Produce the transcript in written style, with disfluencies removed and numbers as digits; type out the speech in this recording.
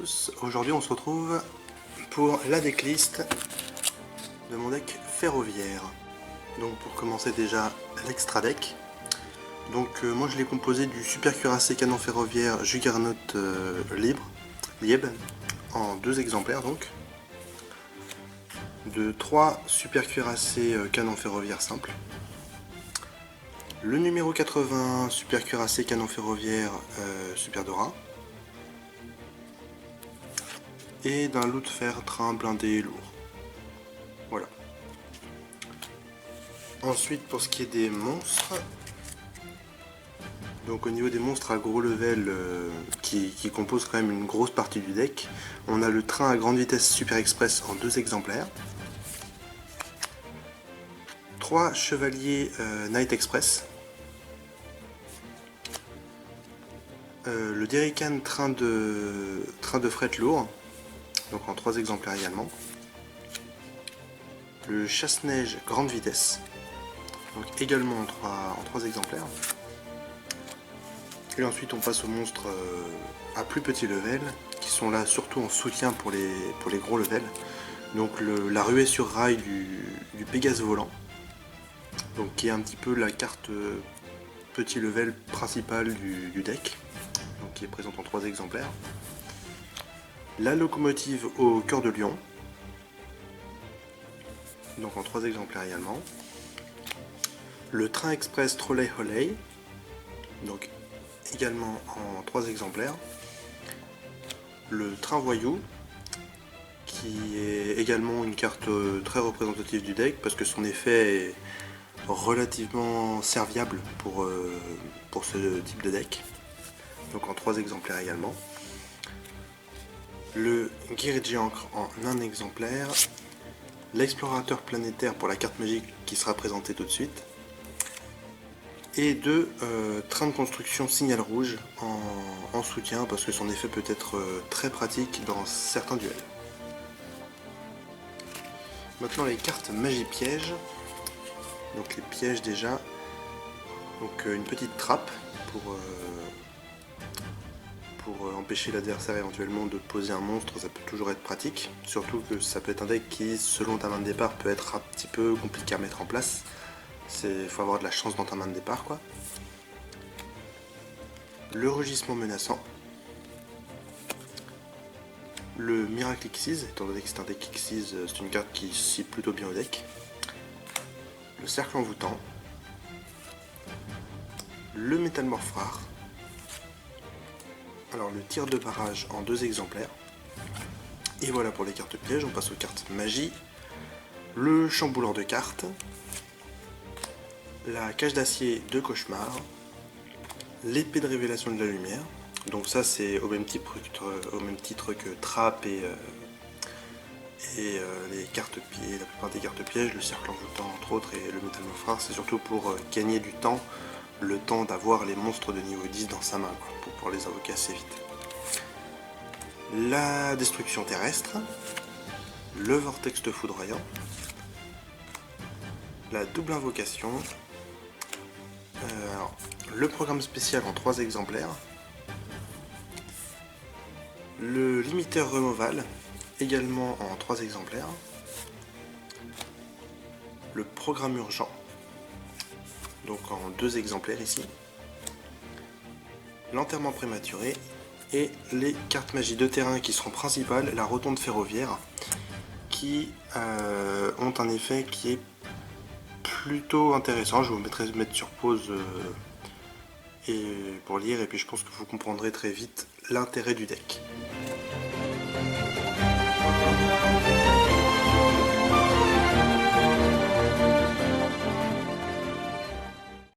tous, aujourd'hui on se retrouve pour la decklist de mon deck ferroviaire. Donc pour commencer déjà l'extra deck. Donc moi je l'ai composé du super cuirassé canon ferroviaire Juggernaut Lieb en 2 exemplaires donc. De 3 super cuirassés canon ferroviaire simple. Le numéro 80 super cuirassé canon ferroviaire Super Dora. Et d'un loot fer train blindé lourd. Voilà. Ensuite pour ce qui est des monstres, donc au niveau des monstres à gros level qui composent quand même une grosse partie du deck, on a le train à grande vitesse Super Express en 2 exemplaires, 3 chevaliers Night Express, le Derrican train de fret lourd, donc en 3 exemplaires également, le chasse-neige grande vitesse, donc également en 3 exemplaires. Et ensuite on passe aux monstres à plus petit level, qui sont là surtout en soutien pour les gros levels. Donc la ruée sur rail du Pégase volant, donc qui est un petit peu la carte petit level principale du deck, donc qui est présente en 3 exemplaires. La locomotive au cœur de lion, donc en 3 exemplaires également. Le train express Trolley Holley, donc également en 3 exemplaires. Le train voyou, qui est également une carte très représentative du deck parce que son effet est relativement serviable pour ce type de deck, donc en 3 exemplaires également. Le Girgiancre en 1 exemplaire, l'explorateur planétaire pour la carte magique qui sera présentée tout de suite, et 2 trains de construction signal rouge en soutien parce que son effet peut être très pratique dans certains duels. Maintenant les cartes magie piège. Donc les pièges déjà, donc une petite trappe pour empêcher l'adversaire éventuellement de poser un monstre, ça peut toujours être pratique, surtout que ça peut être un deck qui selon ta main de départ peut être un petit peu compliqué à mettre en place. Il faut avoir de la chance dans ta main de départ quoi. Le rugissement menaçant, le Miracle Xyz, étant donné que c'est un deck Xyz, c'est une carte qui scie plutôt bien au deck. Le cercle envoûtant, le métamorphe rare, alors le tir de barrage en 2 exemplaires, et voilà pour les cartes pièges. On passe aux cartes magie, le chambouleur de cartes, la cage d'acier de cauchemar, l'épée de révélation de la lumière, donc ça c'est au même titre que trappe et les cartes pièges, la plupart des cartes pièges, le cercle envoûtant entre autres et le métamorphe rare, c'est surtout pour gagner du temps, le temps d'avoir les monstres de niveau 10 dans sa main, quoi, pour pouvoir les invoquer assez vite. La destruction terrestre, le vortex foudroyant, la double invocation, le programme spécial en 3 exemplaires, le limiteur removal, également en 3 exemplaires, le programme urgent, donc en 2 exemplaires ici, l'enterrement prématuré, et les cartes magie de terrain qui seront principales, la rotonde ferroviaire, qui ont un effet qui est plutôt intéressant. Je vais vous mettre sur pause pour lire, et puis je pense que vous comprendrez très vite l'intérêt du deck.